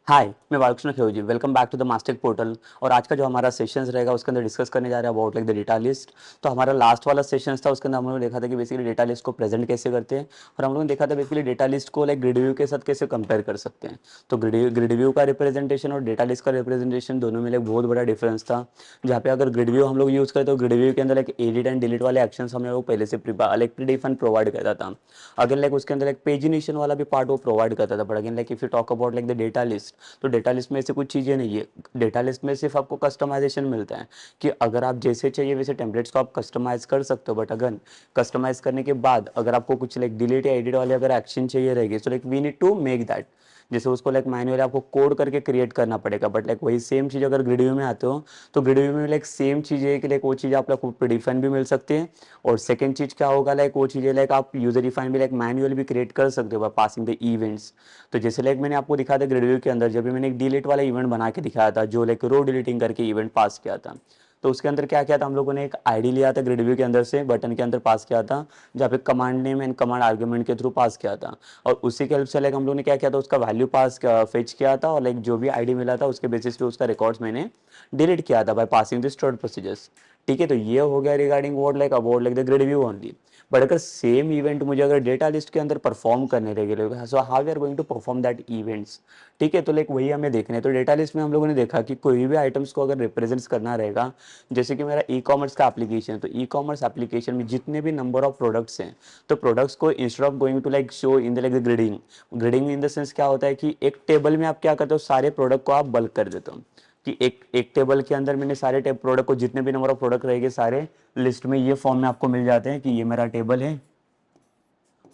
हाय, मैं Balakrishna Khevji. Welcome back to the Mastek portal. और आज का जो हमारा सेशंस रहेगा उसके अंदर डिस्कस करने जा रहे हैं about like the data list. तो हमारा लास्ट वाला सेशंस था, उसके अंदर हम लोगों ने देखा था कि बेसिकली डेटा लिस्ट को प्रेजेंट कैसे करते हैं, और हम लोगों ने देखा था बेसिकली डेटा लिस्ट को लाइक ग्रिड व्यू के साथ कैसे कंपेयर कर सकते हैं। तो ग्रिड व्यू का रिप्रेजेंटेशन और डेटा लिस्ट का रिप्रेजेंटेशन दोनों में एक बहुत बड़ा डिफरेंस था। जहाँ पे अगर ग्रिड व्यू हम लोग यूज़ करें तो ग्रिड व्यू के अंदर एक एडिट एंड डिलीट वाले एक्शंस हमें वो पहले से लाइक प्रीडिफाइन प्रोवाइड करता था। अगेन लाइक उसके अंदर एक पेजिनेशन वाला भी पार्ट वो प्रोवाइड करता था। But again like if you talk about like the data list, तो डेटा लिस्ट में ऐसे कुछ चीज़ें नहीं है। डेटा लिस्ट में सिर्फ आपको कस्टमाइजेशन मिलता है कि अगर आप जैसे चाहिए वैसे टेम्पलेट्स को आप कस्टमाइज कर सकते हो। बट अगर कस्टमाइज करने के बाद अगर आपको कुछ लाइक डिलीट या एडिट वाले अगर एक्शन चाहिए रहेगी, so like we need to make that. जैसे उसको लाइक मैन्युअली आपको कोड करके क्रिएट करना पड़ेगा। बट लाइक वही सेम चीज़ अगर ग्रिड व्यू में आते हो तो ग्रिड व्यू में लाइक सेम चीज़ है कि लाइक वो चीज़ आप लोग प्रीडिफाइन भी मिल सकती है। और सेकंड चीज़ क्या होगा, लाइक वो चीज़ें लाइक आप यूजर डिफाइन भी लाइक मैन्युअली भी क्रिएट कर सकते हो बाय पासिंग द इवेंट्स। तो जैसे लाइक मैंने आपको दिखाया था ग्रिड व्यू के अंदर, जब भी मैंने एक डिलीट वाला इवेंट बना के दिखाया था जो लाइक रो डिलीटिंग करके इवेंट पास किया था, तो उसके अंदर क्या किया था हम लोगों ने, एक आईडी लिया था ग्रिड व्यू के अंदर से, बटन के अंदर पास किया था, जहाँ पे command name and command argument के थ्रू पास किया था। और उसी के हेल्प से लाइक हम लोगों ने क्या किया था, उसका वैल्यू पास फेच किया था, और लाइक जो भी आईडी मिला था उसके बेसिस पे उसका रिकॉर्ड्स मैंने डिलीट किया था by passing this stored procedures. ठीक है, तो ये हो गया regarding what like about like the grid view only. But अगर सेम इवेंट मुझे अगर डेटा लिस्ट के अंदर परफॉर्म करने रहेगा, so how we are going to perform that events. ठीक है, तो लाइक वही हमें देखना है। तो डेटा लिस्ट में हम लोगों ने देखा कि कोई भी आइटम्स को अगर रिप्रेजेंट्स करना रहेगा, जैसे कि मेरा ई कॉमर्स का एप्लीकेशन है, तो ई कॉमर्स एप्लीकेशन में जितने भी नंबर ऑफ प्रोडक्ट्स हैं, तो प्रोडक्ट्स को instead of going to like show in the like the gridding, gridding in the sense क्या होता है कि एक टेबल में आप क्या करते हो, सारे प्रोडक्ट को आप बल्क कर देते हो। कि एक एक टेबल के अंदर मैंने सारे प्रोडक्ट को, जितने भी नंबर ऑफ प्रोडक्ट रहेंगे सारे लिस्ट में ये फॉर्म में आपको मिल जाते हैं कि ये मेरा टेबल है,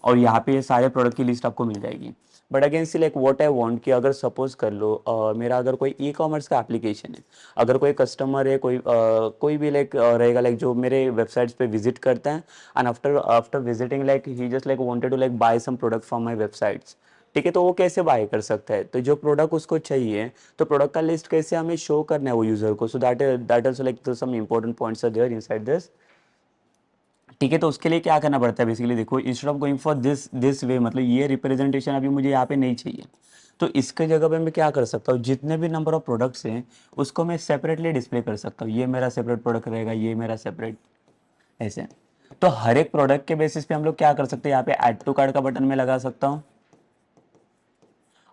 और यहाँ पे ये सारे प्रोडक्ट की लिस्ट आपको मिल जाएगी। But again see like what I want कि अगर सपोज कर लो मेरा अगर कोई ई कॉमर्स का एप्लीकेशन है, अगर कोई कस्टमर है, कोई भी लाइक रहेगा लाइक जो मेरे वेबसाइट्स पे विजिट करता है, and after after visiting like he just like wanted to like buy some product from my websites. ठीक है, तो वो कैसे बाय कर सकता है, तो जो प्रोडक्ट उसको चाहिए, तो प्रोडक्ट का लिस्ट कैसे हमें शो करना है वो यूजर को, so that also like some important points are there inside this. ठीक है, तो उसके लिए क्या करना पड़ता है बेसिकली, देखो instead of going for this way, मतलब ये रिप्रेजेंटेशन अभी मुझे यहाँ पे नहीं चाहिए, तो इसके जगह पे मैं क्या कर सकता हूँ, जितने भी नंबर ऑफ प्रोडक्ट्स हैं उसको मैं सेपरेटली डिस्प्ले कर सकता हूँ। ये मेरा सेपरेट प्रोडक्ट रहेगा, ये मेरा सेपरेट, ऐसे। तो हर एक प्रोडक्ट के बेसिस पे हम लोग क्या कर सकते हैं, यहाँ पे ऐड टू कार्ड का बटन में लगा सकता हूँ,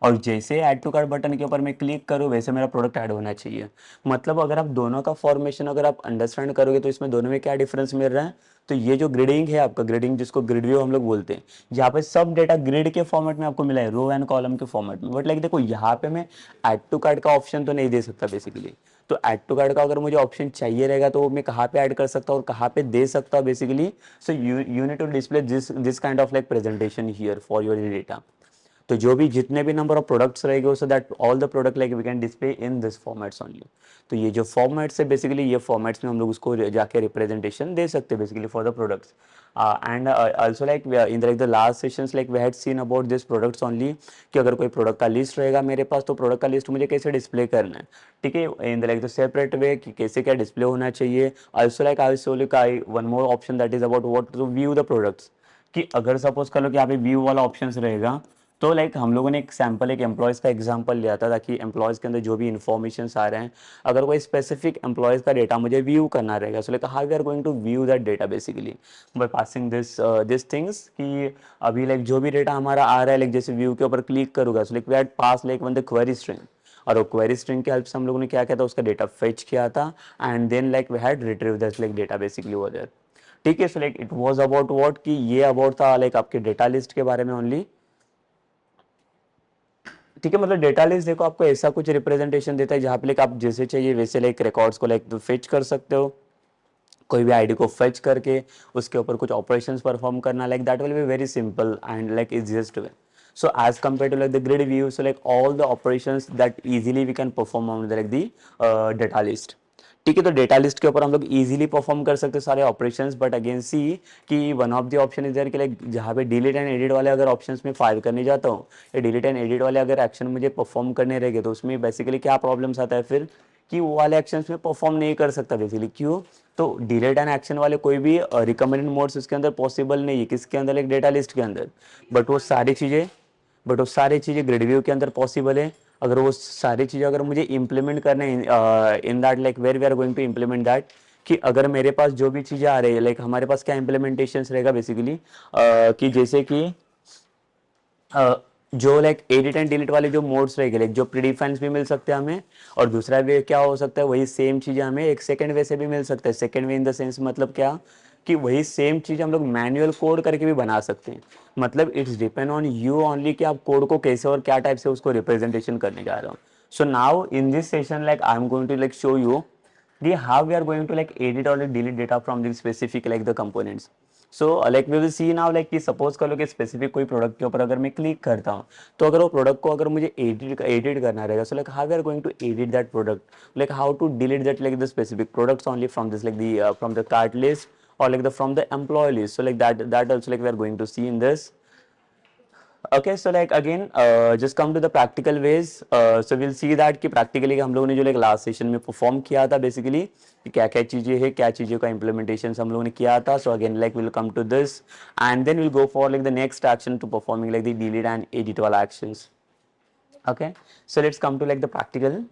और जैसे ऐड टू कार्ट बटन के ऊपर मैं क्लिक करूँ वैसे मेरा प्रोडक्ट ऐड होना चाहिए। मतलब अगर आप दोनों का फॉर्मेशन अगर आप अंडरस्टैंड करोगे तो इसमें दोनों में क्या डिफरेंस मिल रहा है, तो ये जो ग्रिडिंग है आपका, ग्रिडिंग जिसको ग्रिड व्यू हम लोग बोलते हैं, यहाँ पे सब डेटा ग्रिड के फॉर्मेट में आपको मिला है, रो एंड कॉलम के फॉर्मेट में। बट लाइक देखो यहाँ पे मैं ऐड टू कार्ट का ऑप्शन तो नहीं दे सकता बेसिकली। तो ऐड टू कार्ट का अगर मुझे ऑप्शन चाहिए रहेगा तो मैं कहाँ पे ऐड कर सकता हूँ और कहाँ पे दे सकता हूँ basically. So you need to display this kind of like presentation here for your data. तो जो भी जितने भी नंबर ऑफ प्रोडक्ट्स रहेंगे, so that all the product like we can display in this formats only. तो ये जो formats है बेसिकली, ये फॉर्मेट्स में हम लोग उसको जाके रिप्रेजेंटेशन दे सकते हैं basically for the products. And also like in like the last sessions like we had seen about this products only, कि अगर कोई प्रोडक्ट का लिस्ट रहेगा मेरे पास, तो प्रोडक्ट का लिस्ट मुझे कैसे डिस्प्ले करना है। ठीक है, in the like the separate way कि कैसे क्या डिस्प्ले होना चाहिए। Also like I so like I one more option that is about what to view the products, कि अगर सपोज कर लो कि यहाँ पे व्यू वाला ऑप्शन रहेगा, तो लाइक हम लोगों ने एक सैम्पल, एक एम्प्लॉयज़ का एग्जांपल लिया था ताकि एम्प्लॉयज़ के अंदर जो भी इन्फॉर्मेशन आ रहे हैं, अगर कोई स्पेसिफिक एम्प्लॉयज़ का डेटा मुझे व्यू करना रहेगा, so like how we are going to view that data basically by passing this things, कि अभी लाइक जो भी डेटा हमारा आ रहा है, लाइक जैसे व्यू के ऊपर क्लिक करूँगा, so like we had pass like one the query string, और वो क्वेरी स्ट्रिंग के हेल्प से हम लोगों ने क्या किया था, उसका डेटा फेच किया था, and then like we had retrieve that like data basically over there. ठीक है, so like it was about what, कि ये अबाउट था लाइक आपके डेटा लिस्ट के बारे में ओनली। ठीक है, मतलब डेटा लिस्ट देखो आपको ऐसा कुछ रिप्रेजेंटेशन देता है जहाँ पे लाइक आप जैसे चाहिए वैसे लाइक रिकॉर्ड्स को लाइक फेच कर सकते हो, कोई भी आईडी को फेच करके उसके ऊपर कुछ ऑपरेशंस परफॉर्म करना, like that will be very simple and like easiest way. so as compared to like the grid view, so like all the operations that easily we can perform on the like the data list। ठीक है, तो data list के ऊपर हम लोग easily perform कर सकते हैं सारे ऑपरेशंस। बट अगेन सी कि one of the option is there कि लाइक जहाँ पे डिलीट एंड एडिट वाले अगर ऑप्शंस में फायर करने जाता हूँ, या डिलीट एंड एडिट वाले अगर एक्शन मुझे परफॉर्म करने रहेंगे, तो उसमें बेसिकली क्या प्रॉब्लम्स आता है फिर, कि वो वाले एक्शंस में परफॉर्म नहीं कर सकता बेसिकली। क्यों, तो डिलीट एंड एक्शन वाले कोई भी रिकमेंडेड मोड्स उसके अंदर पॉसिबल नहीं है, किसके अंदर, एक डेटा लिस्ट के अंदर। बट वो सारी चीज़ें ग्रिड व्यू के अंदर पॉसिबल है। अगर वो सारी चीज़ें अगर मुझे इम्प्लीमेंट करना है in that like where we are going to implement that, कि अगर मेरे पास जो भी चीज़ें आ रही है लाइक हमारे पास क्या इम्प्लीमेंटेशंस रहेगा बेसिकली, कि जैसे कि जो लाइक एडिट एंड डिलीट वाले जो मोड्स रहेंगे लाइक जो प्रीडिफाइंस भी मिल सकते हैं हमें, और दूसरा वे क्या हो सकता है वही सेम चीज़ें हमें एक सेकंड वे से भी मिल सकता है। Second way in the sense मतलब क्या, कि वही सेम चीज़ हम लोग मैनुअल कोड करके भी बना सकते हैं। मतलब it's depend on you only कि आप कोड को कैसे और क्या टाइप से उसको रिप्रेजेंटेशन करने जा रहे हो। So now in this session like I am going to like show you the how we are going to like edit or like delete data from the specific like the components. So like we will see now like कि suppose कर लो कि specific कोई product के ऊपर अगर मैं click करता हूँ, तो अगर वो product को अगर मुझे edit करना रहेगा, so like how we are going to edit that product, like how to delete that like the specific products only from this like the from the cart list or like the from the employee list. So like that also like we are going to see in this. Okay, so like again just come to the practical ways. So we'll see that कि practically हम लोगों ने जो like last session में perform किया था basically कि क्या क्या चीज़ें हैं, क्या चीज़ों का implementation हम लोगों ने किया था. So again like we'll come to this and then we'll go for like the next action to performing like the delete and edit all actions. Okay, so let's come to like the practical.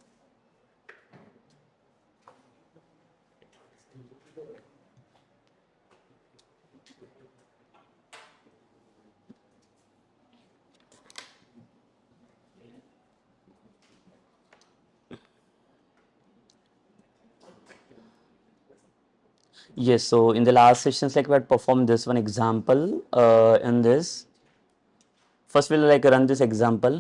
Yes, so in the last sessions like we had performed this one example in this. First we'll like run this example.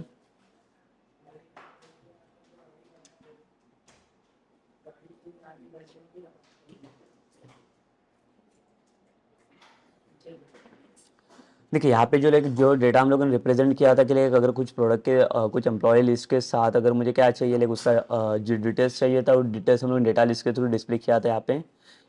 देखिए यहाँ पे जो like जो data हम लोगों ने represent किया था कि लाइक अगर कुछ प्रोडक्ट के कुछ एम्प्लॉय लिस्ट के साथ अगर मुझे क्या चाहिए लाइक उसका जो डिटेल्स चाहिए था वो डिटेल्स हम लोग डेटा लिस्ट के थ्रू डिस्प्ले किया था यहाँ पे,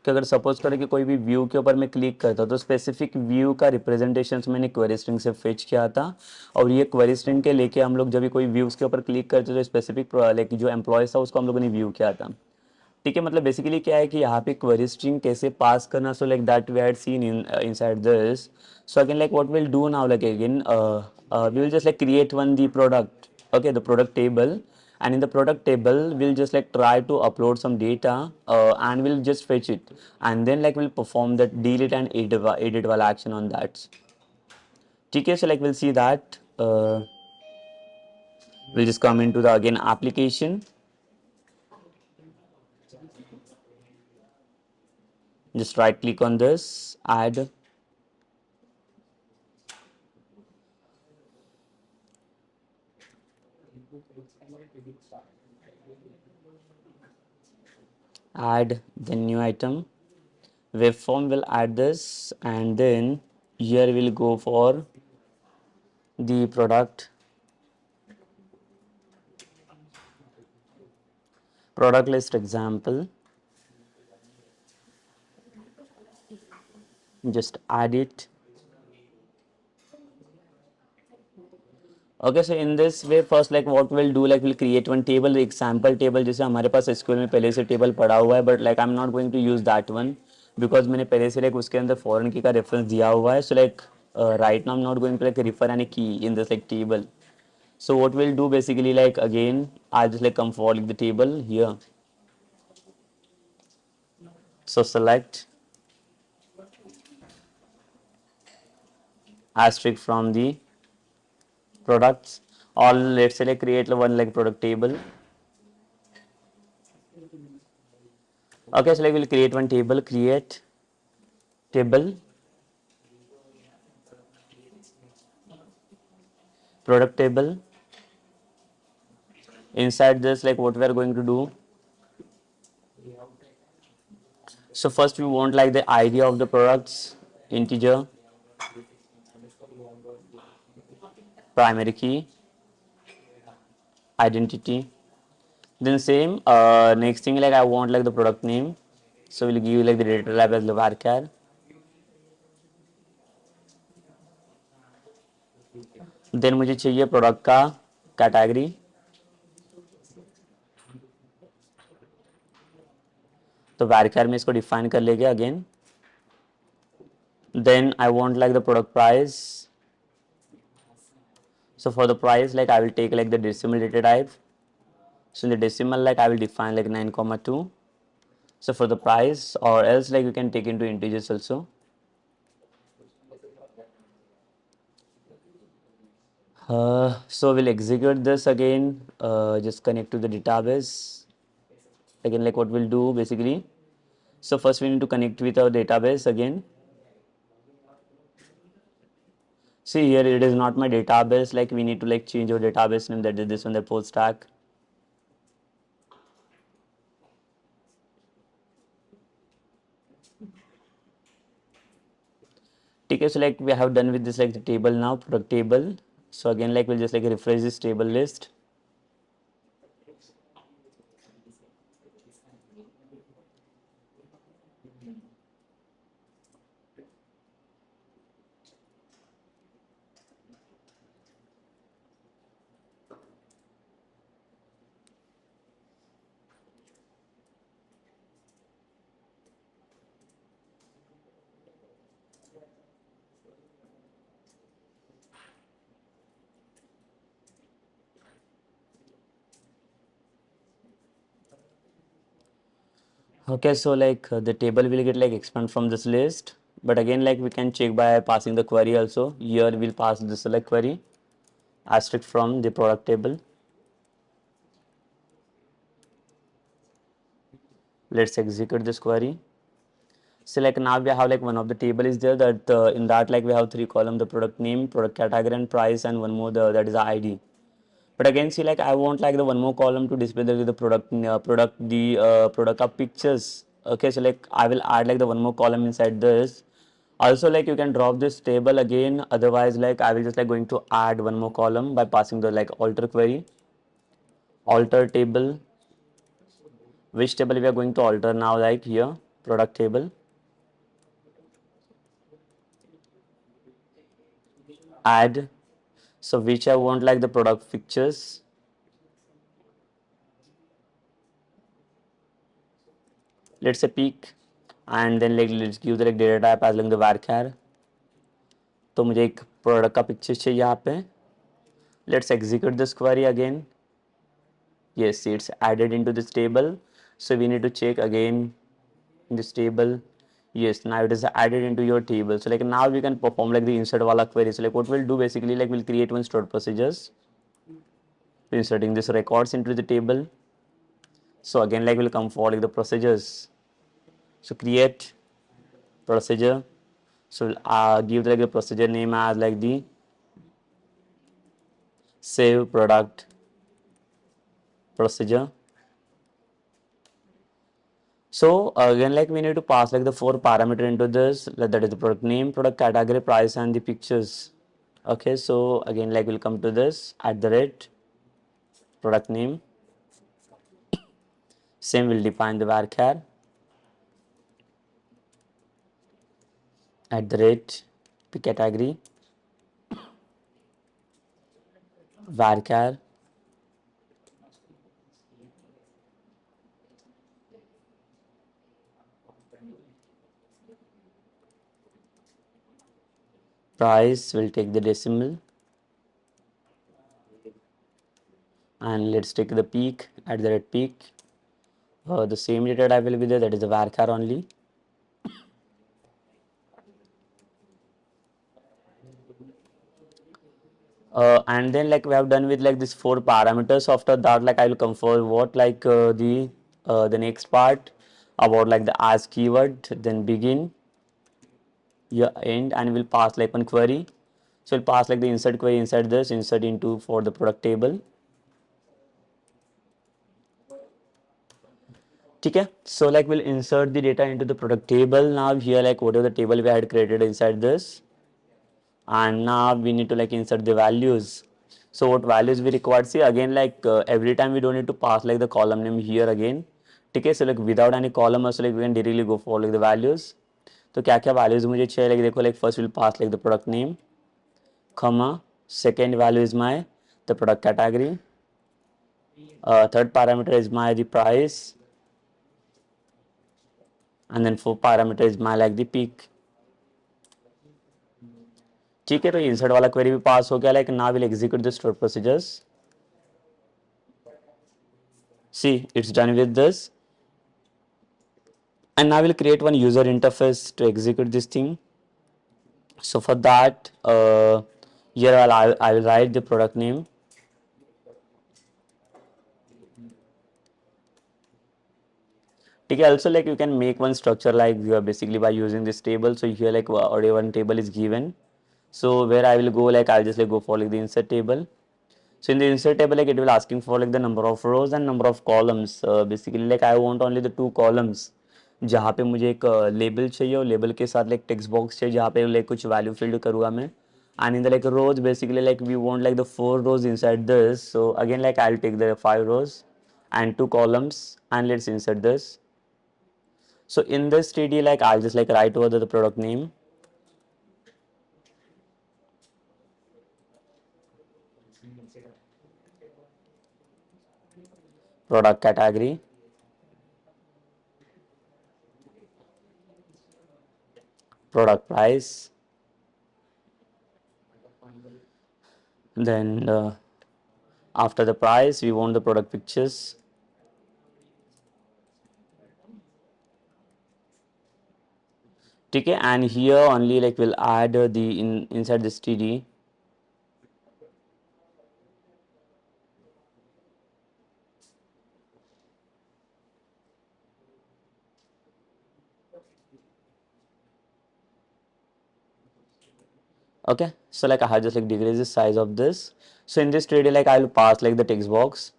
कि अगर सपोज करें कि कोई भी व्यू के ऊपर मैं क्लिक करता तो स्पेसिफिक व्यू का रिप्रेजेंटेशन मैंने क्वेरी स्ट्रिंग से फेच किया था, और ये क्वेरी स्ट्रिंग के लेके हम लोग जब भी कोई व्यूज़ के ऊपर क्लिक करते तो स्पेसिफिक लाइक जो एम्प्लॉयज़ था उसको हम लोगों ने व्यू किया था. ठीक है, मतलब बेसिकली क्या है कि यहाँ पे क्वेरी स्ट्रिंग कैसे पास करना, so like that we had seen in inside this. So again like what we'll do now like again we will just like create one the product, okay, the product table, and in the product table we'll just like try to upload some data and we'll just fetch it, and then like we'll perform that delete and edit wala action on that. Okay, so like we'll see that we'll just come into the again application, just right click on this, add, add the new item, waveform will add this, and then here we'll go for the product list example, just add it. Okay, so in this way first like what we'll do like we'll create one table, example table, जैसे हमारे पास SQL में पहले से table पड़ा हुआ है, but like I'm not going to use that one because मैंने पहले से like उसके अंदर foreign key का reference दिया हुआ है. So like right now I'm not going to like refer any key in this like table. So what we'll do basically like again I'll just like come for like the table here. So select asterisk from the products, or let's say like create one like product table. Okay, so like we'll create one table, create table, product table. Inside this like what we are going to do, so first we want like the ID of the products, integer, primary key, identity. Then same next thing like I want like the product name, so we'll give like the data type as the varchar. Then मुझे चाहिए product का category, तो varchar में इसको define कर लेंगे again. Then I want like the product price, so for the price like I will take like the decimal data type, So in the decimal, like I will define like 9,2. So for the price, or else like you can take into integers also. So we'll execute this again. Just connect to the database. Again, like what we'll do basically. So first we need to connect with our database again. See here, it is not my database. Like we need to like change our database name. That is this one, the post stack. Okay, so like we have done with this like the table now, product table. So again, like we'll just like refresh this table list. Okay, so like the table will get like expand from this list, but again like we can check by passing the query also. Here we'll pass the select query asterisk from the product table. Let's execute this query. So like now we have like one of the table is there that in that like we have three column, the product name, product category and price, and one more that is the ID. But again, see, like I want like the one more column to display the product of pictures. Okay, so like I will add like the one more column inside this. Also, like you can drop this table again. Otherwise, like I will just like going to add one more column by passing the like alter query, alter table. Which table we are going to alter now? Like here, product table. Add. So which I want like the product pictures. Let's say peak, and then like let's give the like data type as like the varchar. तो मुझे एक product का picture चाहिए यहाँ पे. Let's execute this query again. Yes, it's added into this table. So we need to check again in this table. Yes, now it is added into your table. So like now we can perform like the insert wala query. So like what we'll do basically, like we'll create one stored procedures, inserting this records into the table. So again like we'll come for like the procedures. So create procedure. So give like the procedure name as like the save product procedure. So again, like we need to pass like the four parameter into this, like that is the product name, product category, price, and the pictures. Okay, so again, like we'll come to this at the rate product name. Same will define the varchar at the rate category varchar price will take the decimal, and let's take the peak at the rate peak. The same data type will be there, that is the varchar only. And then like we have done with like these four parameters. After that, like I will come for what like the next part about like the as keyword, then begin, yeah, end, and we'll pass like one query. So we'll pass like the insert query inside this, insert into for the product table. Okay, so like we'll insert the data into the product table. Now here like whatever the table we had created inside this, and now we need to like insert the values. So what values we require? See again, like every time we don't need to pass like the column name here again. Okay, so like without any column also like we can directly go for like the values. तो क्या क्या values मुझे चाहिए, like देखो, like first we'll pass like the product name, comma, second value is my the product category, third parameter is my the price, and then fourth parameter is my like the peak. ठीक है, तो insert वाला query भी pass हो गया. Like now we'll execute the stored procedures. See, it's done with this. And now we'll create one user interface to execute this thing. So for that, here I will write the product name. Okay, also like you can make one structure like basically by using this table. So here like already one table is given. So where I will go, like I'll just like go for like the insert table. So in the insert table, like it will asking for like the number of rows and number of columns. Basically like I want only the two columns जहाँ पे मुझे एक label चाहिए और label के साथ like text box चाहिए जहाँ पे like कुछ value fill करूँगा मैं. And in the like rows, basically like we want like the 4 rows inside this. So again like I'll take the 5 rows and 2 columns and let's insert this. So in this 3D, like I'll just like write over the product name, product category, product price, then after the price we want the product pictures. Okay, and here only like we'll add the inside this 3D. Okay, so like I have just like decrease the size of this. So in this 3D, like I'll pass like the text box.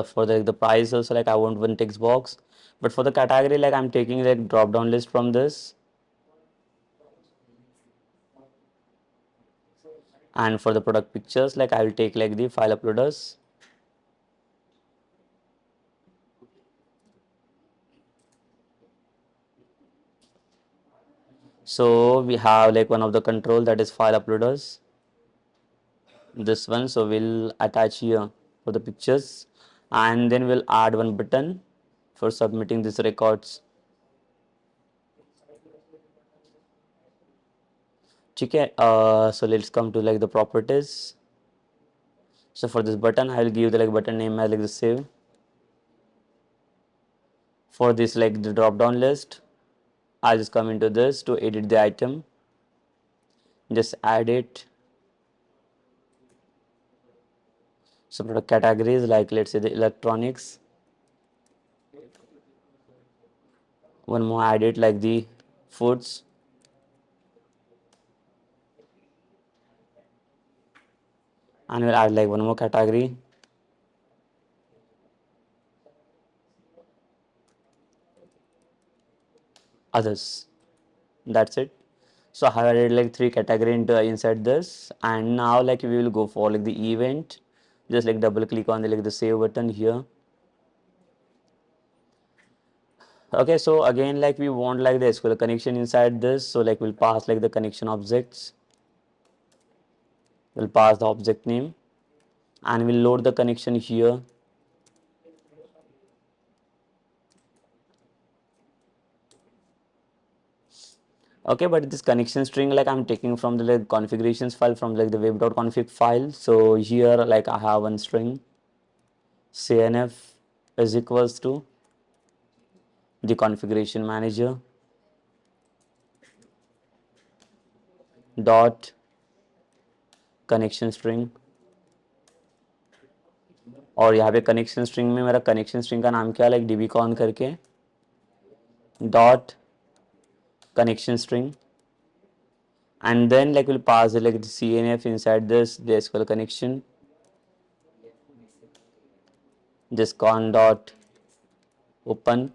For the price also like I want one text box, but for the category like I'm taking like drop down list from this. And for the product pictures, like I will take like the file uploaders. So we have like one of the control that is file uploaders, this one. So we'll attach here for the pictures, and then we'll add one button for submitting these records. Okay, so let's come to like the properties. So for this button I will give the like button name as like the save. For this like the drop down list, I'll just come into this to edit the item, just add it. So product categories like let's say the electronics, one more add it like the foods, and we'll add like one more category, others. That's it. So I have added like 3 category into inside this, and now like we will go for like the event. Just like double click on the like the save button here. Okay, so again like we want like the SQL connection inside this. So like we'll pass like the connection objects. We'll pass the object name, and we'll load the connection here. Okay, but this connection string like I'm taking from the like configurations file from like the web.config file. So here like I have one string cnf is equals to the configuration manager dot connection string. और यहाँ पे connection string में मेरा connection string का नाम क्या है like dbcon करके dot connection string, and then like we'll pass it like the cnf inside this the SQL connection, just con dot open.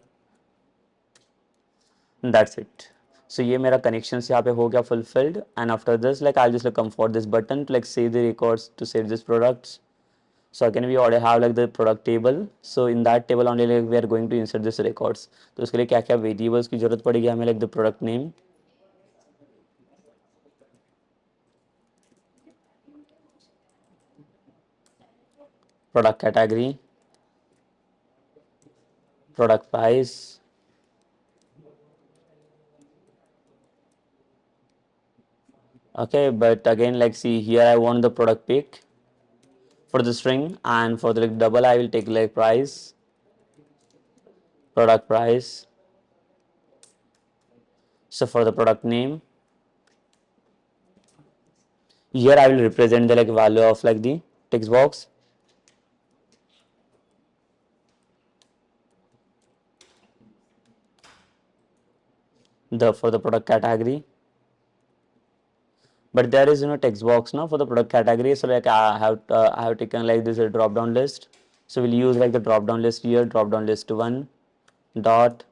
That's it. So ये मेरा connections यहाँ पे हो गया fulfilled, and after this like I'll just like come for this button to like save the records to save this products. So again we already have like the product table. So in that table only like we are going to insert this records. तो उसके लिए क्या क्या variables की जरूरत पड़ेगी हमें like the product name, product category, product price, Okay, but again, like see here, I want the product pick for the string, and for the like, double, I will take like price, product price. So for the product name, here I will represent the like value of like the text box. The for the product category, but there is text box now for the product category. So like I have taken like this a drop down list. So we'll use like the drop down list here, drop down list one dot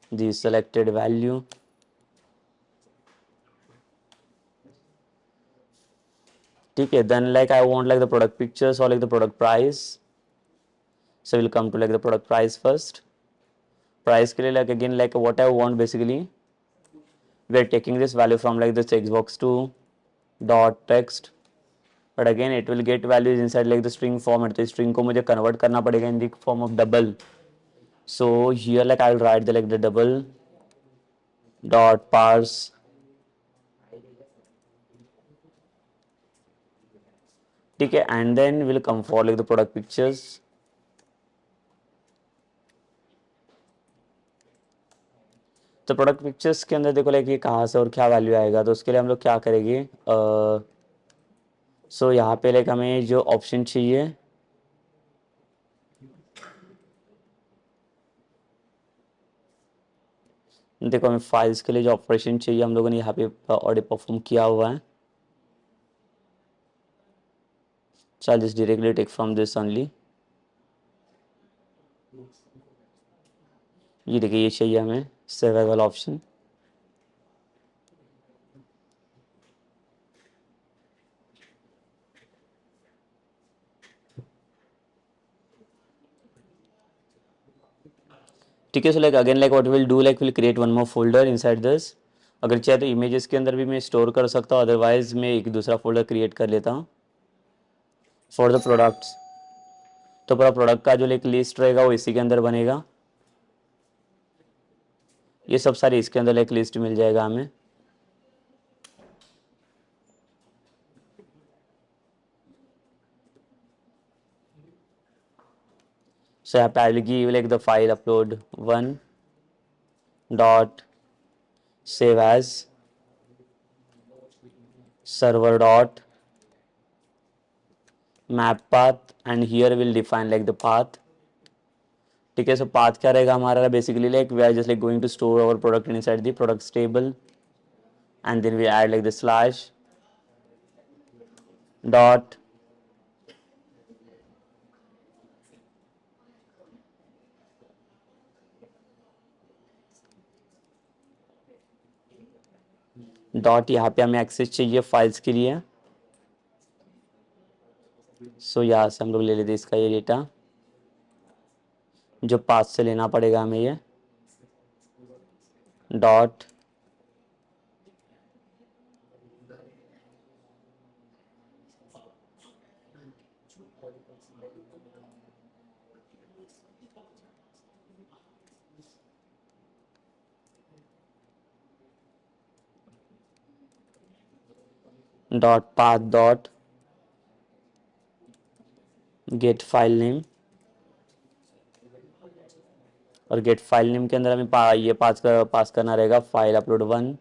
the selected value. Okay, then like I want like the product pictures or like the product price. So we'll come to like the product price first. Price के लिए like again like what I want basically, we are taking this value from like the text box to dot text, but again it will get values inside like the string format. तो string को मुझे convert करना पड़ेगा in the form of double. So here like I will write the like the double dot parse ठीक है, and then we'll come for like the product pictures. तो product pictures के अंदर देखो लाइक ये कहाँ से और क्या वैल्यू आएगा, तो उसके लिए हम लोग क्या करेंगे, सो यहाँ पे लाइक हमें जो ऑप्शन चाहिए, देखो हमें फाइल्स के लिए जो ऑपरेशन चाहिए हम लोगों ने यहाँ पे ऑलरेडी परफॉर्म किया हुआ है. So I'll just directly take from this only. ये देखिए ये चाहिए हमें सेव एज वाला ऑप्शन. ठीक है, so like again like what will do like will create one more folder inside this. अगर चाहे तो इमेजेस के अंदर भी मैं स्टोर कर सकता हूँ, अदरवाइज मैं एक दूसरा फोल्डर क्रिएट कर लेता हूँ फॉर द प्रोडक्ट्स. तो पूरा प्रोडक्ट का जो लाइक लिस्ट रहेगा वो इसी के अंदर बनेगा. ये सब सारी इसके अंदर लाइक लिस्ट मिल जाएगा हमें. So I will give like the file upload one dot save as server dot map path, and here we'll define like the path. ठीक है, so path क्या रहेगा हमारा, basically like we are just like going to store our product inside the products table, and then we add like the slash dot dot, यहाँ पे हमें access चाहिए files के लिए. सो यहाँ से हम लोग ले लेते इसका ये डेटा जो पाथ से लेना पड़ेगा हमें, ये dot dot path dot gate file name, और गेट फाइल नेम के अंदर हमें ये पास करना रहेगा file upload one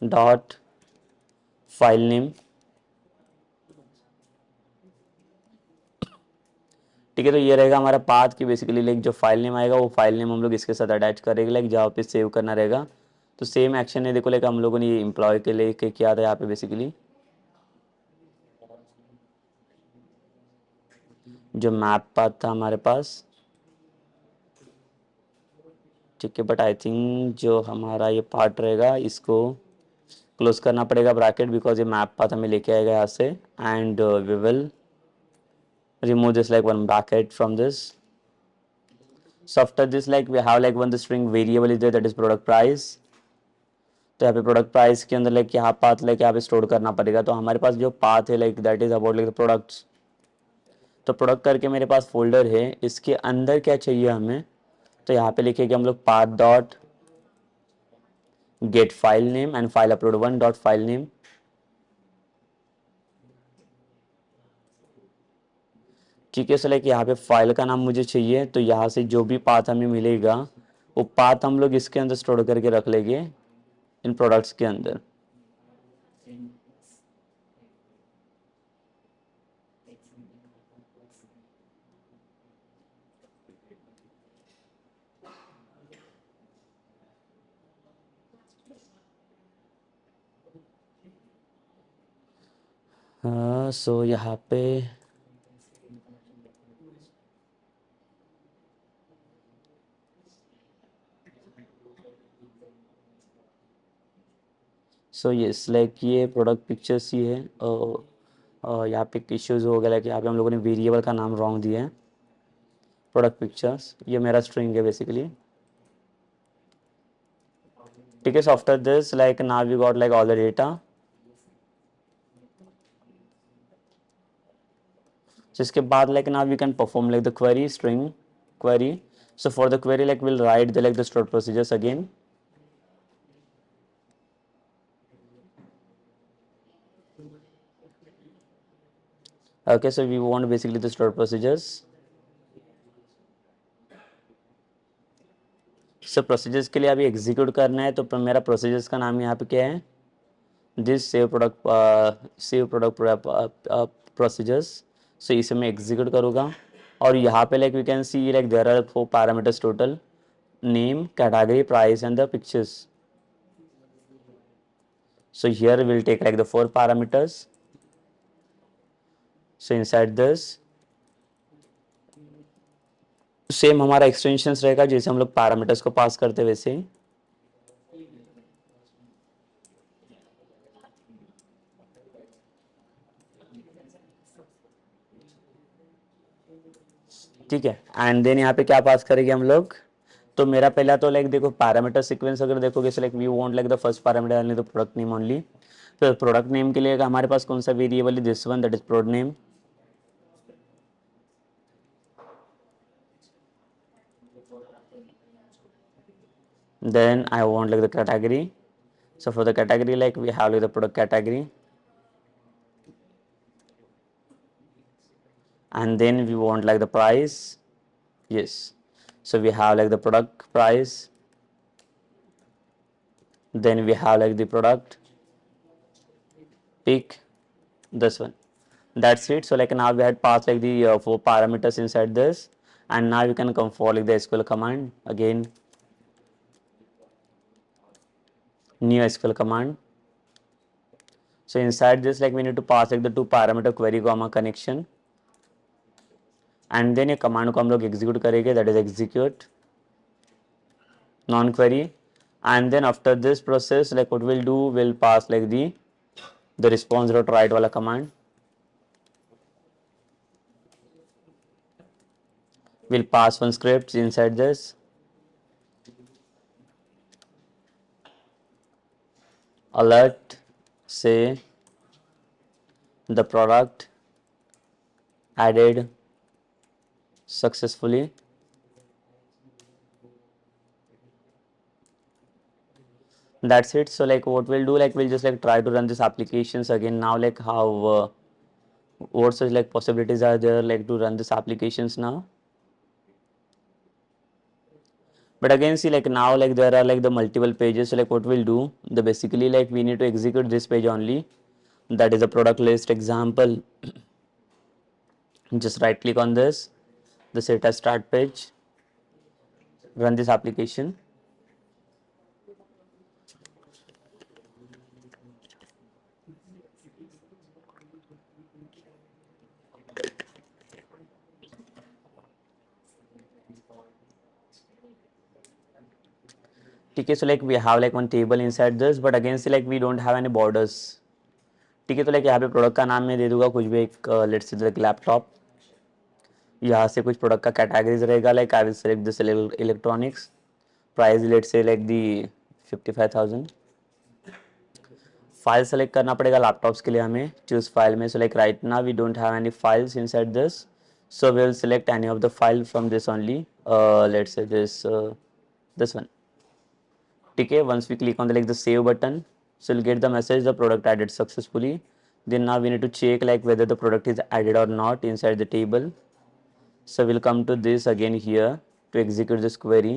dot file name. ठीक है, तो ये रहेगा हमारा पाथ की बेसिकली लाइक जो फाइल नेम आएगा वो फाइल नेम हम लोग इसके साथ अटैच करेंगे लाइक जहाँ पे सेव करना रहेगा. तो सेम एक्शन है देखो लाइक हम लोगों ने ये एम्प्लॉय के लिए किया था यहाँ पे बेसिकली जो मैप पाथ था हमारे पास. ठीक है, बट आई थिंक जो हमारा ये पार्ट रहेगा इसको क्लोज करना पड़ेगा ब्रैकेट, बिकॉज ये मैप पाथ हमें लेके आएगा यहाँ से, and we will remove this like one bracket from this. So after this like we have like one the string variable is there, that is product price. तो यहाँ पे product price के अंदर लाइक यहाँ पाथ लाइक यहाँ पे store करना पड़ेगा. तो हमारे पास जो पाथ है like that is about like the products. तो प्रोडक्ट करके मेरे पास फोल्डर है, इसके अंदर क्या चाहिए हमें, तो यहाँ पे लिखेंगे हम लोग path dot get file name and file upload one dot file name. ठीक है, सो लाइक यहाँ पे फाइल का नाम मुझे चाहिए, तो यहाँ से जो भी पाथ हमें मिलेगा वो पाथ हम लोग इसके अंदर स्टोर करके रख लेंगे इन प्रोडक्ट्स के अंदर. सो यहाँ पे सो यस लाइक ये प्रोडक्ट पिक्चर्स ही है. यहाँ पे इश्यूज हो गया, लाइक यहाँ पे हम लोगों ने वेरिएबल का नाम रॉन्ग दिया है. प्रोडक्ट पिक्चर्स ये मेरा स्ट्रिंग है बेसिकली. ठीक है, so after this like now we got like all the data. जिसके बाद like now we can perform like the query string query. So for the query like we'll write the like the stored procedures again. Okay, so we want basically the stored procedures. So procedures के लिए अभी execute करना है, तो मेरा procedures का नाम यहाँ पे क्या है, this save product procedures. So इसे मैं execute करूँगा और यहाँ पे like we can see like there are 4 parameters total: name, category, price and the pictures. So here we'll take like the 4 parameters. So inside this same हमारा extensions रहेगा, जैसे हम लोग पैरामीटर्स को पास करते वैसे ही. ठीक है, एंड देन यहाँ पे क्या पास करेंगे हम लोग. तो मेरा पहला तो लाइक देखो पैरामीटर सीक्वेंस अगर देखोगे, like we want like the first parameter only the product name only. तो प्रोडक्ट नेम के लिए हमारे पास कौन सा वेरिएबल है, this one, that is product name. Then I want like the category. So for the category like we have like the product category, and then we want like the price. Yes, so we have like the product price, then we have like the product pick, this one. That's it. So like now we had passed like the 4 parameters inside this, and now you can come for like the SQL command again, new SQL command. So inside this like we need to pass like the 2 parameter query comma connection, and then ये command को हम लोग execute करेंगे, that is execute non query. And then after this process like what we'll do, we'll pass like the response dot write वाला command. We'll pass one script inside this. Alert say the product added successfully. That's it. So like what we'll do, like we'll just like try to run these applications again. Now like how what such like possibilities are there like to run these applications now. But again see like now like there are like the multiple pages. So like what we'll do, the basically like we need to execute this page only, that is a product list example. Just right click on this, the set as start page, run this application. ठीक है, so like we have like one table inside this, but again see like we don't have any borders. ठीक है, तो like यहाँ पे product का नाम मैं दे दूंगा कुछ भी एक लेट्स से लाइक लैपटॉप. यहाँ से कुछ प्रोडक्ट का कैटेगरीज रहेगा, like I will select this electronics. Price let's say like the 55,000. File select करना पड़ेगा लैपटॉप्स के लिए हमें, चूज फाइल में. So like right now we don't have any files inside this, so we will select any of the file from this only. Let's say this one. ठीक है, once we click on the save button, so we'll get the message the product added successfully. Then now we need to check whether the product is added or not inside the table. So we'll come to this again here to execute this query.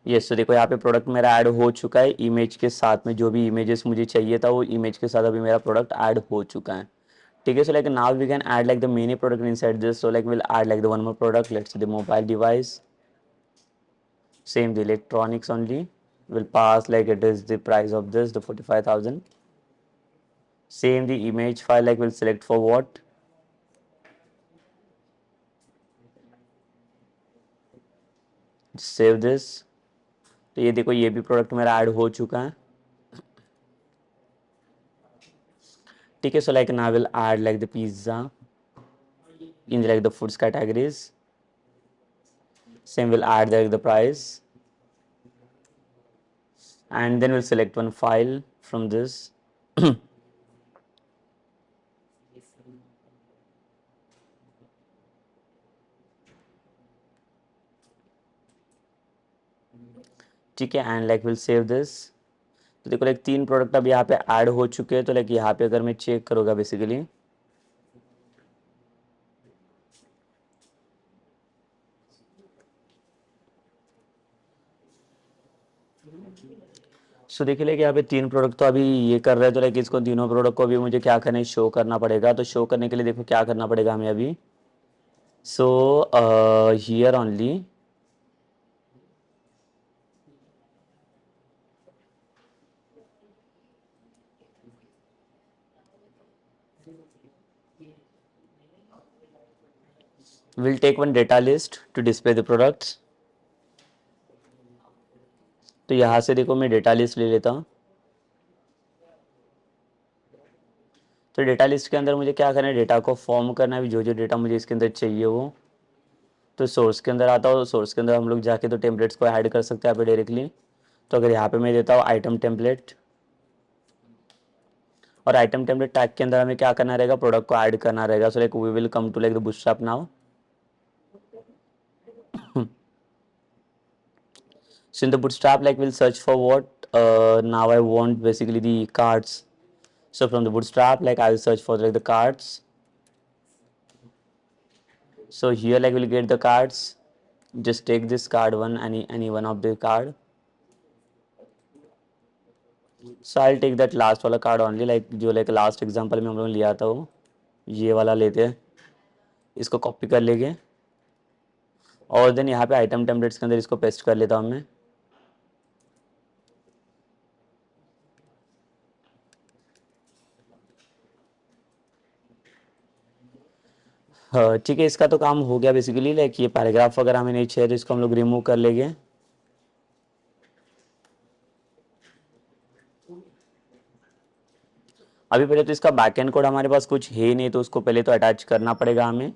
Yes, तो देखो यहाँ पे product मेरा add हो चुका है image के साथ में। जो भी इमेजेस मुझे चाहिए था वो इमेज के साथ अभी मेरा प्रोडक्ट ऐड हो चुका है। ठीक है, so now we can add the many product inside this. So will add the one more product, let's the mobile device, same the electronics only, will pass it is the price of this, the 45,000. Same the image file, we'll select for what, save this. तो ये देखो ये भी product मेरा add हो चुका है। ठीक है, सो now we'll add the pizza in the foods categories. Same, we'll add the price, and then we'll select one file from this. ठीक है, एंड विल सेव दिस। तो देखो 3 प्रोडक्ट अब यहाँ पे ऐड हो चुके हैं। तो यहाँ पे अगर मैं चेक करूँगा बेसिकली, सो देखिए यहाँ पे 3 प्रोडक्ट तो अभी ये कर रहे हैं। तो इसको तीनों प्रोडक्ट को अभी मुझे क्या करना है, शो करना पड़ेगा। तो शो करने के लिए देखो क्या करना पड़ेगा हमें अभी। So here only, we'll take one data list to display the products. तो यहाँ से देखो मैं डेटा लिस्ट ले लेता हूँ। तो डेटा लिस्ट के अंदर मुझे क्या करना है, डेटा को फॉर्म करना है, जो जो डेटा मुझे इसके अंदर चाहिए वो। तो सोर्स के अंदर आता हो, सोर्स के अंदर हम लोग जाके तो टेम्पलेट्स को ऐड कर सकते हैं यहाँ पे डायरेक्टली। तो अगर यहाँ पे मैं देता हूँ आइटम टेम्पलेट, और आइटम टेम्पलेट टैग के अंदर हमें क्या करना रहेगा, प्रोडक्ट को ऐड करना रहेगा। So we will come to the bootstrap now. So in the bootstrap we'll search for what, now I want basically the cards. So from the bootstrap I will search for the cards. So here we'll get the cards. Just take this card one, any one of the card. So I'll take that last वाला card only, जो last example में हम लोग लिया था वो ये वाला लेते हैं, इसको कॉपी कर लेंगे और देन यहाँ पे आइटम टेम्पलेट्स के अंदर इसको पेस्ट कर लेता हूँ मैं। ठीक है, इसका तो काम हो गया बेसिकली। ये पैराग्राफ वगैरह हमें नहीं चाहिए तो इसको हम लोग रिमूव कर लेंगे। अभी पहले तो इसका बैकएंड कोड हमारे पास कुछ है नहीं, तो उसको पहले तो अटैच करना पड़ेगा हमें।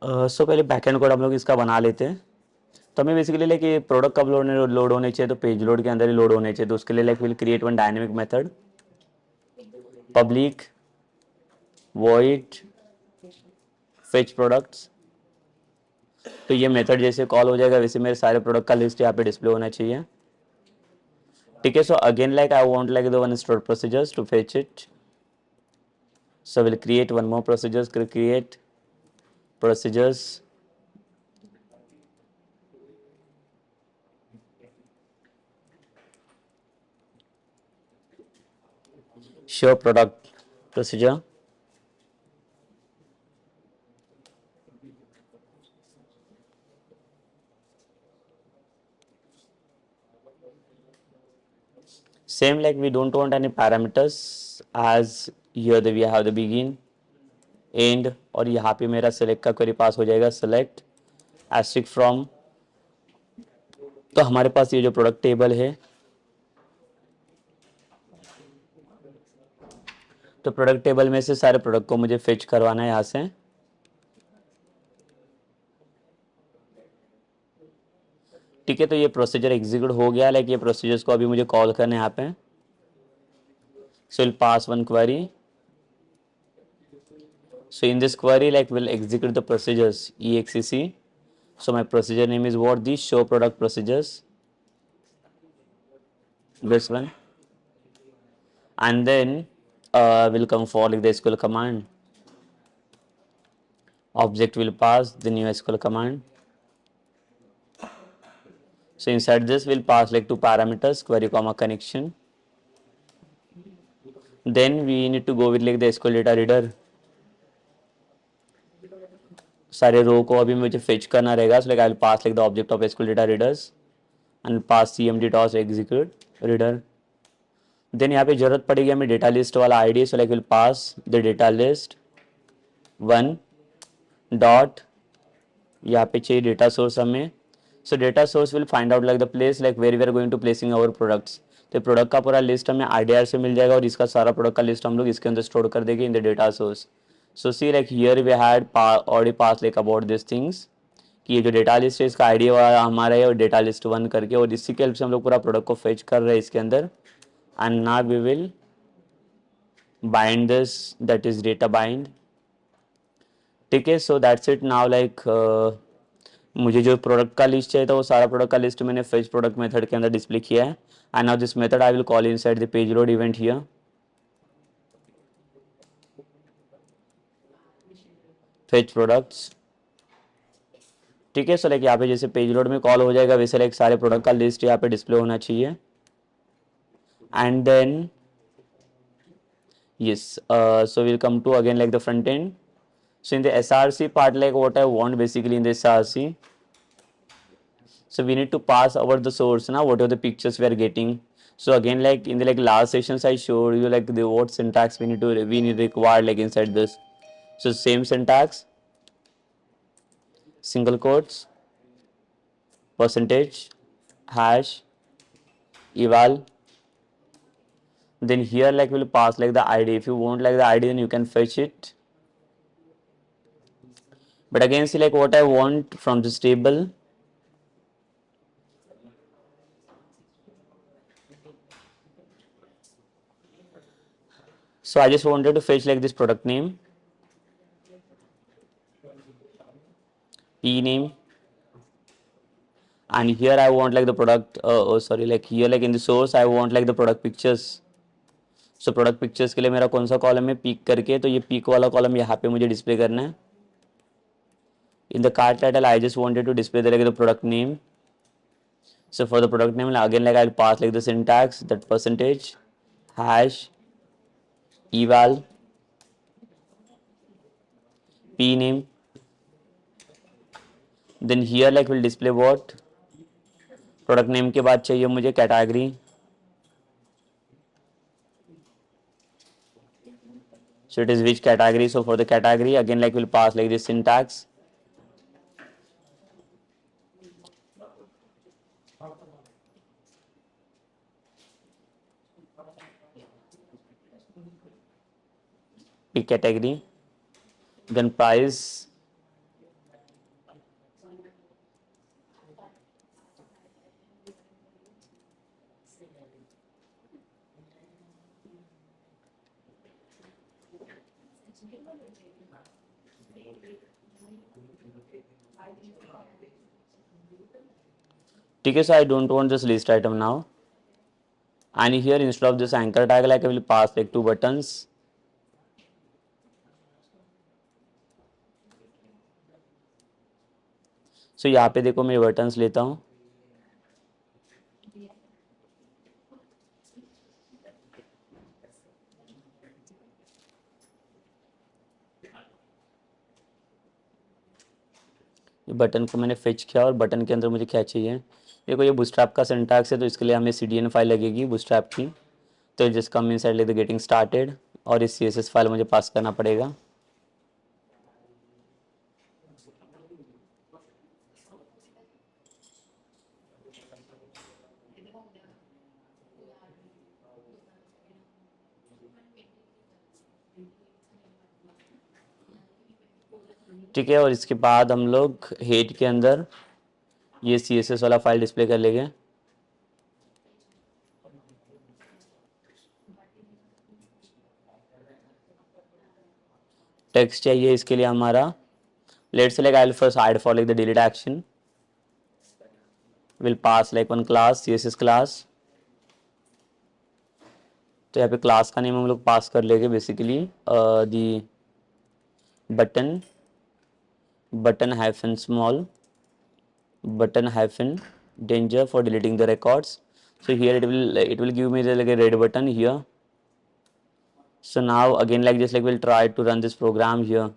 सो पहले बैकएंड कोड हम लोग इसका बना लेते हैं। तो हमें बेसिकली कि प्रोडक्ट कब लोड होने चाहिए, तो पेज लोड के अंदर ही लोड होने चाहिए। तो उसके लिए will create one dynamic method, public void fetch products. तो ये मेथड जैसे कॉल हो जाएगा वैसे मेरे सारे प्रोडक्ट का लिस्ट यहाँ पे डिस्प्ले होना चाहिए। ठीक है, so again I want the one store procedures to fetch it. So will create one more procedures, create procedures, show product procedure, same we don't want any parameters, as here we have the begin end, और यहाँ पे मेरा select का query पास हो जाएगा, select asterisk from। तो हमारे पास ये जो प्रोडक्ट टेबल है, तो प्रोडक्ट टेबल में से सारे प्रोडक्ट को मुझे फेच करवाना है यहाँ से। ठीक है, तो ये प्रोसीजर एग्जीक्यूट हो गया, लाइक ये प्रोसीजर्स को अभी मुझे कॉल करना है यहाँ पे. So will pass one query. So in this query, like we'll execute the procedures exec. So my procedure name is what, the show product procedures, this one. And then will come for like the SQL command. Object will pass the new SQL command. So inside this we'll pass like two parameters, query comma connection. Then we need to go with like the SQL data reader. सारे रो को अभी मुझे fetch करना रहेगा. So like I will pass like the object of SQL data readers and pass cmd toss execute reader. Then यहाँ पे जरूरत पड़ेगी हमें डेटा लिस्ट वाला ID. So like will pass the data list one dot, यहाँ पे चाहिए data source हमें. So data source will find out like the place like where we are going to placing our products. तो product का पूरा list हमें IDR से मिल जाएगा और इसका सारा प्रोडक्ट का लिस्ट हम लोग इसके अंदर स्टोर कर देंगे in the data source. So see like here we had already pass like about this things कि ये जो डेटा लिस्ट है इसका आईडी वाला हमारा है और डेटा लिस्ट वन करके, और इसी के हेल्प से हम लोग पूरा प्रोडक्ट को फेच कर रहे हैं इसके अंदर. And now we will bind this, that is data bind. ठीक है, so that's it. Now like मुझे जो प्रोडक्ट का लिस्ट चाहिए था वो सारा प्रोडक्ट का लिस्ट मैंने फेच प्रोडक्ट मेथड के अंदर डिस्प्ले किया है. And now this method I will call inside the page load event here. Fetch products. ठीक है, सो लाइक यहाँ पे जैसे पेज लोड में कॉल हो जाएगा वैसे लाइक सारे प्रोडक्ट का लिस्ट यहाँ पे डिस्प्ले होना चाहिए. And then yes, so we'll come to again like the front end. So in the src part, like what I want basically in the src, so we need to pass over the source now what are the pictures we are getting. So again like in the like last sessions I showed you like the what syntax we need required like inside this. So same syntax, single quotes, percentage, hash, eval. Then here like we'll pass like the id. If you want like the id then you can fetch it, but again see like what I want from this table. So I just wanted to fetch like this product name, p name, and here I want like the product like here like in the source I want like the product pictures. So product pictures के लिए मेरा कौन सा column है, pick करके, तो ये pick वाला कॉलम यहाँ पे मुझे डिस्प्ले करना है. In the cart title I just wanted to display the product name. So for the product name again like I'll pass like the syntax, that percentage, hash, eval, p name. Then here like we'll display what product name के बाद चाहिए मुझे category. So it is which category. So for the category again like we'll pass like this syntax. Pick category, then price, ठीक है. So I don't want this list item now, and here instead of this anchor tag like I will pass like two buttons. So यहाँ पे देखो मैं buttons लेता हूँ. ये button को मैंने फेच किया और बटन के अंदर मुझे क्या चाहिए, देखो ये बूटस्ट्रैप का सिंटैक्स है तो इसके लिए हमें cdn फाइल लगेगी बूटस्ट्रैप की. तो just come inside like the getting started और इस css फाइल मुझे पास करना पड़ेगा. ठीक है, और इसके बाद हम लोग हेड के अंदर ये CSS वाला फाइल डिस्प्ले कर लेंगे। टेक्स्ट चाहिए इसके लिए हमारा, let's say like I will first aid for like the delete action, will pass like one class CSS class. तो यहाँ पे क्लास का नेम हम लोग पास कर लेंगे basically the button hyphen small button hyphen danger for deleting the records. So here it will give me the, like a red button here. So now again like this, like we'll try to run this program here,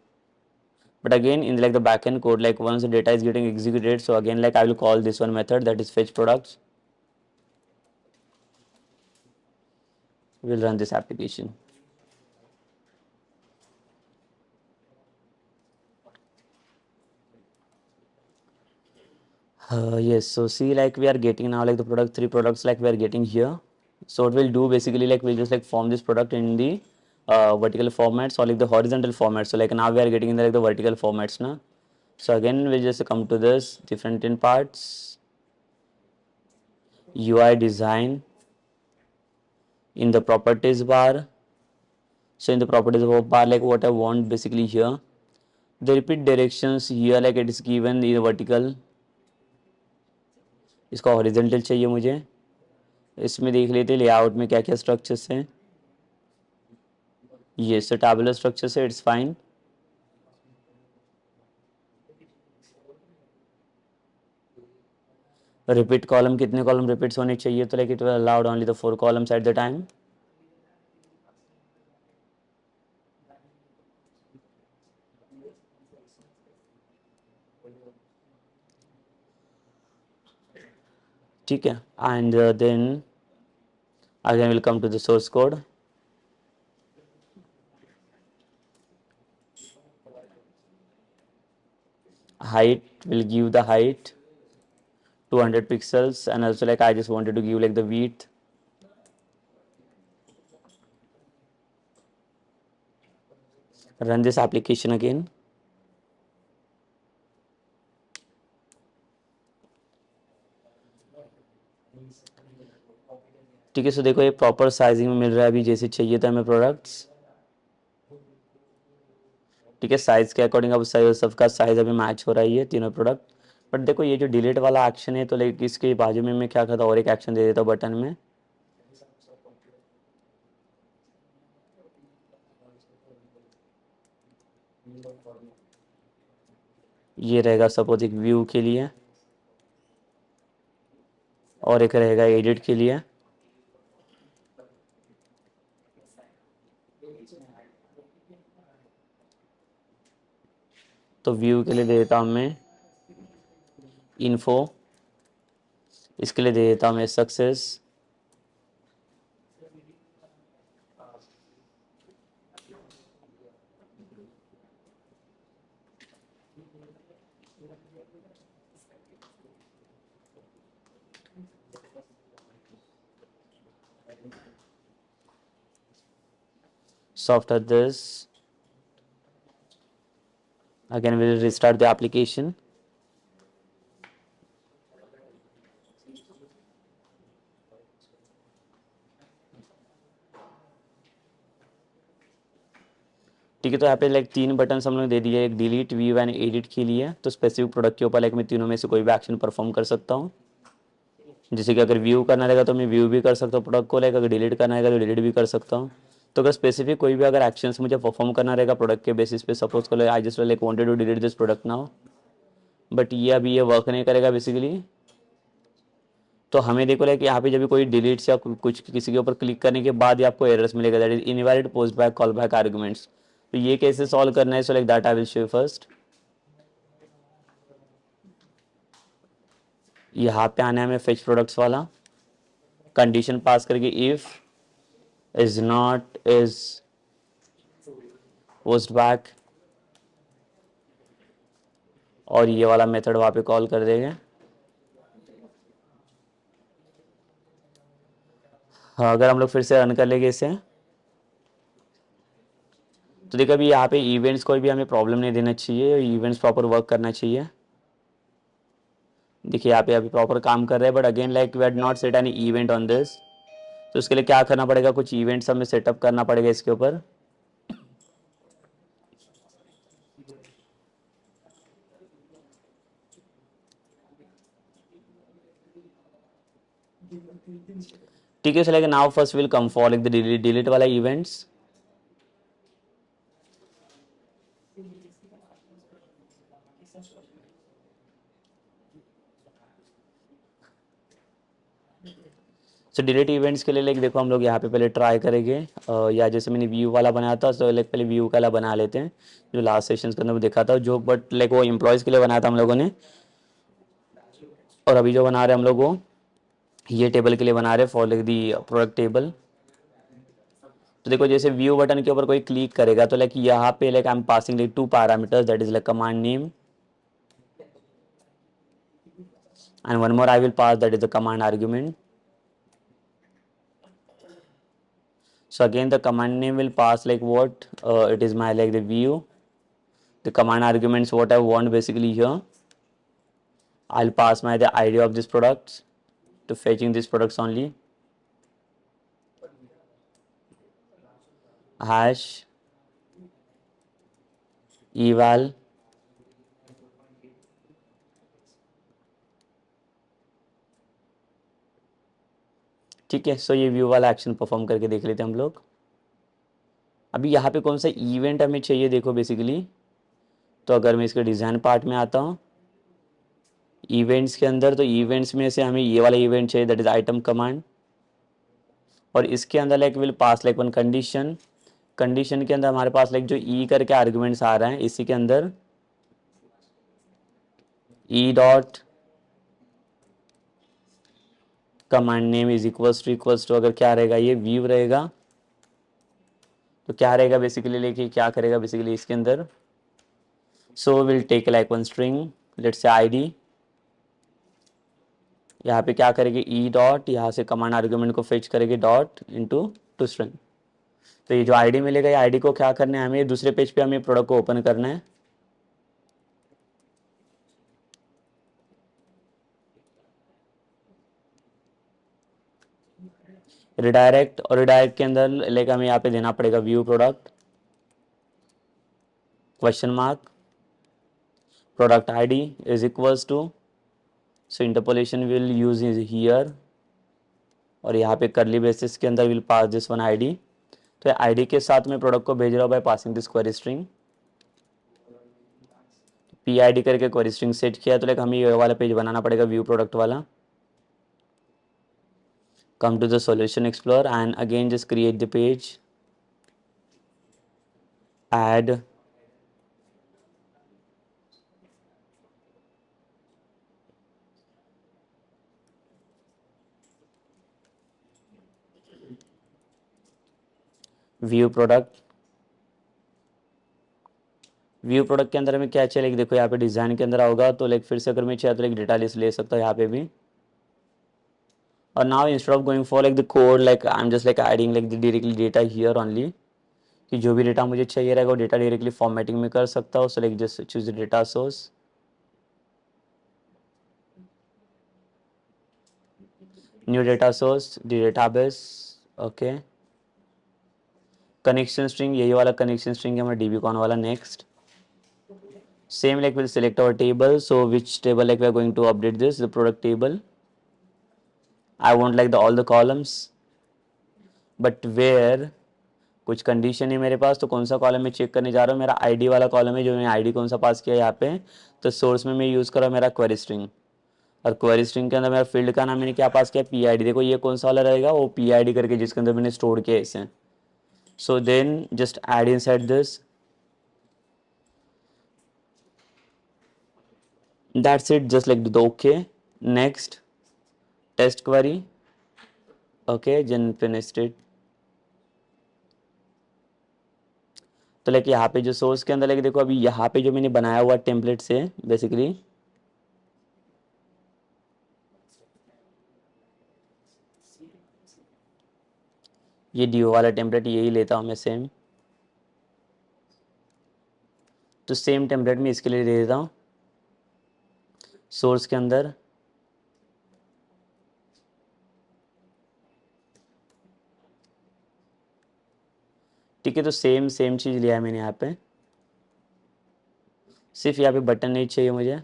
but again in like the backend code, like once the data is getting executed, so again like I will call this one method, that is fetch products. We'll run this application. Yes, so see like we are getting now like the product, 3 products like we are getting here. So what we'll do basically, like we'll just like form this product in the vertical formats or like the horizontal format. So like now we are getting in the, like the vertical formats now. So again we'll just come to this different in parts, UI design, in the properties bar. So in the properties bar, like what I want basically here, the repeat directions here like it is given in the vertical, इसका horizontal चाहिए मुझे। इसमें देख लेते layout में क्या क्या structures हैं। ये सो टैबुलर स्ट्रक्चर से इट्स फाइन। रिपीट कॉलम, कितने कॉलम रिपीट्स होने चाहिए, तो like it will allowed only the 4 columns at the time. ठीक है, and then again will come to the source code. height will give the height 200 pixels, and also like I just wanted to give like the width, run this application again। ठीक है, सो देखो ये proper sizing में मिल रहा है अभी जैसे चाहिए था हमें प्रोडक्ट्स। ठीक है, साइज के अकॉर्डिंग अब सबका साइज अभी मैच हो रहा है ये तीनों प्रोडक्ट। बट देखो ये जो डिलीट वाला एक्शन है, तो लाइक इसके बाजू में मैं क्या करता और एक एक्शन दे देता बटन में। ये रहेगा सपोज एक व्यू के लिए और एक रहेगा एडिट के लिए। तो व्यू के लिए दे देता हूँ मैं इन्फो, इसके लिए दे देता हूँ मैं success, so after this again we will restart the application। ठीक है, तो यहाँ पे लाइक 3 बटन हम लोग दे दिए, एक डिलीट, व्यू एंड एडिट के लिए। तो स्पेसिफिक प्रोडक्ट के ऊपर लाइक मैं तीनों में से कोई भी एक्शन परफॉर्म कर सकता हूँ। जैसे कि अगर व्यू करना रहेगा तो मैं व्यू भी कर सकता हूँ प्रोडक्ट को, लाइक अगर डिलीट करना रहेगा तो डिलीट भी कर सकता हूँ। तो अगर स्पेसिफिक कोई भी अगर एक्शंस मुझे परफॉर्म करना रहेगा प्रोडक्ट के बेसिस पे, सपोज कर लो I just like wanted to delete this product now, but ये अभी ये वर्क नहीं करेगा बेसिकली। तो हमें देखो लाइक यहाँ पे जब भी कोई डिलीट्स या कुछ किसी के ऊपर क्लिक करने के बाद ही आपको एरर्स मिलेगा, that is invalid post back call back arguments. तो ये कैसे सॉल्व करना है, so like that I will show first. यहाँ पे आना है हमें फेच प्रोडक्ट्स वाला, कंडीशन पास करके if is not is post back, और ये वाला मेथड वहाँ पे कॉल कर देंगे। हाँ, अगर हम लोग फिर से रन कर लेंगे इसे, तो देखो अभी यहाँ पे इवेंट्स कोई भी हमें प्रॉब्लम नहीं देना चाहिए, इवेंट्स प्रॉपर वर्क करना चाहिए। देखिए यहाँ पे अभी प्रॉपर काम कर रहे हैं, but again like we had not set any event on this. तो उसके लिए क्या करना पड़ेगा, कुछ इवेंट्स हमें सेटअप करना पड़ेगा इसके ऊपर। ठीक है, so like now first we'll come for like the delete वाला events। सो डिलीट इवेंट्स के लिए लाइक देखो हम लोग यहाँ पे पहले ट्राई करेंगे, या जैसे मैंने व्यू वाला बनाया था, तो लाइक पहले व्यू वाला बना लेते हैं जो लास्ट सेशन के अंदर मैं देखा था जो, बट लाइक वो एम्प्लॉयज़ के लिए बनाया था हम लोगों ने। और अभी जो बना रहे हैं हम लोग वो ये टेबल के लिए बना रहे हैं for like the product table. तो देखो जैसे व्यू बटन के ऊपर कोई क्लिक करेगा तो लाइक यहाँ पे like I M passing like 2 parameters, that is like command name and one more I will pass, that is the command argument. So again the command name will pass like what, it is my like the view. The command arguments what I want basically here. I'll pass my the ID of this products to fetching these products only. Hash eval ठीक है। सो ये view वाला action perform करके देख लेते हैं हम लोग। अभी यहाँ पे कौन सा इवेंट हमें चाहिए देखो बेसिकली। तो अगर मैं इसके डिज़ाइन पार्ट में आता हूँ इवेंट्स के अंदर, तो इवेंट्स में से हमें ये वाला इवेंट चाहिए, दैट इज आइटम कमांड। और इसके अंदर like will pass like one condition. Condition के अंदर हमारे पास लाइक जो ई करके आर्गुमेंट्स आ रहे हैं इसी के अंदर e dot command name is equals to अगर क्या रहेगा ये व्यू रहेगा तो क्या रहेगा बेसिकली, लेके क्या करेगा बेसिकली इसके अंदर। So will take like one string let's say ID. यहाँ पे क्या करेगी ई डॉट, यहाँ से कमांड आर्गुमेंट को फेच करेगी डॉट इनटू टू स्ट्रिंग। तो ये जो आईडी मिलेगा ये आईडी को क्या करना है हमें, दूसरे पेज पे हमें प्रोडक्ट को ओपन करना है। रिडायरेक्ट, और रिडायरेक्ट के अंदर लेकर हमें यहाँ पे देना पड़ेगा view product question mark product ID is equals to, so interpolation will use is here. और यहाँ पे करली बेसिस के अंदर will pass this one ID. तो आईडी के साथ में प्रोडक्ट को भेज रहा हूँ by passing this query string. P I D करके क्वेरी स्ट्रिंग सेट किया तो लाइक हमें ये वाला पेज बनाना पड़ेगा व्यू प्रोडक्ट वाला। Come to the solution explorer and again just create the page, add view product. View product के अंदर हमें क्या चाहिए लाइक देखो यहाँ पे डिजाइन के अंदर होगा तो लाइक फिर से अगर मैं चाहे तो लाइक डेटा लिस्ट ले सकता हूँ यहाँ पे भी। और now instead of going for like the code like I am just like adding like the directly data here only, कि जो भी डेटा मुझे चाहिए रहेगा वो डेटा डायरेक्टली फॉर्मेटिंग में कर सकता हूँ। So like just choose the data source, new data source the database, okay. Connection string यही वाला कनेक्शन स्ट्रिंग है हमारा dbcon वाला। Next same like we'll select our table, so which table like we are going to update this, the product table. I want like the all the columns, but where कुछ condition है मेरे पास, तो कौन सा column में check करने जा रहा हूँ, मेरा आईडी वाला कॉलम है जो मैंने आईडी कौन सा पास किया यहाँ पे। तो सोर्स में मैं यूज़ कर रहा हूँ मेरा क्वेरी स्ट्रिंग, और क्वेरी स्ट्रिंग के अंदर मेरा फील्ड का नाम मैंने क्या पास किया पी आई डी। देखो ये कौन सा वाला रहेगा, वो पी आई डी करके जिसके अंदर मैंने स्टोर किया इसे। So then just add inside this, that's it, just like the okay. Next test query, okay, then finished it। तो लाइक यहाँ पे जो सोर्स के अंदर लाइक देखो अभी यहाँ पे जो मैंने बनाया हुआ टेम्पलेट से बेसिकली ये डी वाला टेम्पलेट यही लेता हूँ मैं सेम। तो सेम टेम्पलेट में इसके लिए दे देता हूँ सोर्स के अंदर। ठीक है, तो सेम सेम चीज़ लिया है मैंने यहाँ पे, सिर्फ यहाँ पे बटन नहीं चाहिए मुझे,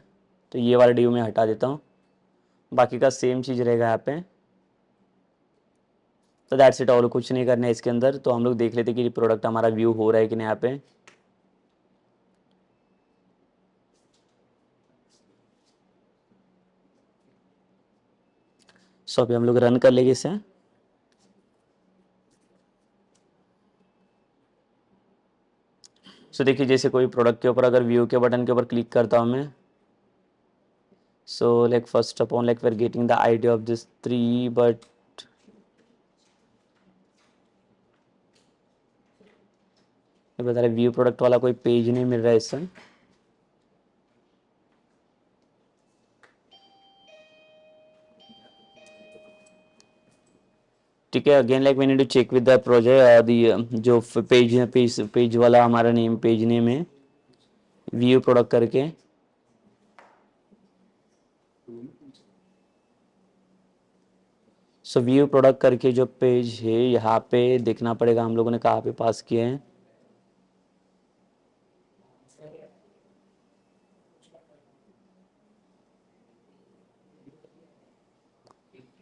तो ये वाला ड्यू मैं हटा देता हूँ, बाकी का सेम चीज़ रहेगा यहाँ पे। तो दैट्स इट, और कुछ नहीं करना है इसके अंदर। तो हम लोग देख लेते हैं कि प्रोडक्ट हमारा व्यू हो रहा है कि नहीं यहाँ पे। सो अभी हम लोग रन कर लेंगे इसे। सो देखिए, जैसे कोई प्रोडक्ट के ऊपर अगर व्यू के बटन के ऊपर क्लिक करता हूँ मैं, so like first upon like we're getting the idea of this three, but ये बता रहे व्यू प्रोडक्ट वाला कोई पेज नहीं मिल रहा है इससे। ठीक है, again like we need to check with the project the जो पेज वाला हमारा नेम, पेज नेम है व्यू प्रोडक्ट करके। सो व्यू प्रोडक्ट करके जो पेज है यहाँ पे देखना पड़ेगा हम लोगों ने कहाँ पे पास किए हैं।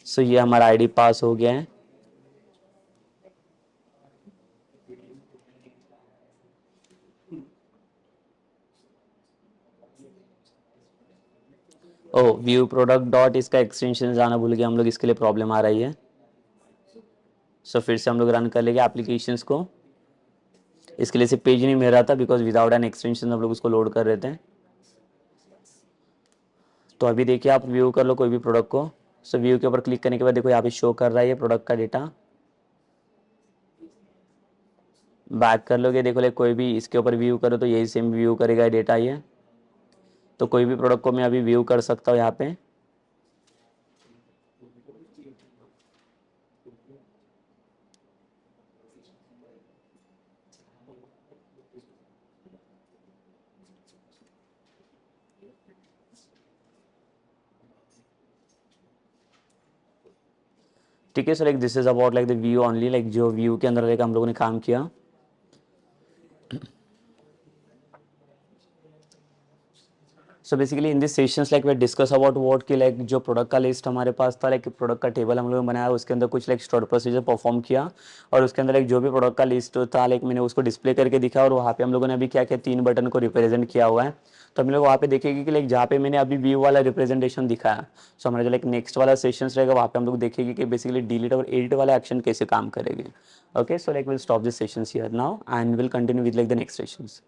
सो ये हमारा आईडी पास हो गया है। ओह, व्यू प्रोडक्ट डॉट इसका एक्सटेंशन जाना भूल गया हम लोग, इसके लिए प्रॉब्लम आ रही है। सो फिर से हम लोग रन कर लेंगे एप्लीकेशंस को। इसके लिए से पेज नहीं मिल रहा था बिकॉज विदाउट एन एक्सटेंशन हम लोग उसको लोड कर रहे थे। तो अभी देखिए, आप व्यू कर लो कोई भी प्रोडक्ट को। सो व्यू के ऊपर क्लिक करने के बाद देखो यहाँ पे शो कर रहा है ये प्रोडक्ट का डेटा। बैक कर लोगे, देखो लाइक कोई भी इसके ऊपर व्यू करो तो यही सेम व्यू करेगा डेटा ये। तो कोई भी प्रोडक्ट को मैं अभी व्यू कर सकता हूँ यहाँ पे। ठीक है, so like this is about like the view only, like जो व्यू के अंदर लाइक हम लोगों ने काम किया। So basically in this sessions like we discuss about what कि लाइक जो प्रोडक्ट का लिस्ट हमारे पास था, लाइक प्रोडक्ट का टेबल हम लोगों ने बनाया, उसके अंदर कुछ लाइक स्टोर प्रोसीजर परफॉर्म किया, और उसके अंदर लाइक जो भी प्रोडक्ट का लिस्ट था लाइक मैंने उसको डिस्प्ले करके दिखा, और वहाँ पे हम लोगों ने अभी क्या किया, 3 बटन को रिप्रेजेंट किया हुआ है। तो हम लोग वहाँ पे देखेंगे कि लाइक जहाँ पे मैंने अभी व्यू वाला रिप्रेजेंटेशन दिखाया, सो हमारा जो लाइक नेक्स्ट वाला सेशंस रहेगा वहाँ पे हम लोग देखेंगे कि बेसिकली डिलीट और एडिट वाला एक्शन कैसे काम करेंगे। Okay, so like will stop this sessions here now and will continue with like the next sessions.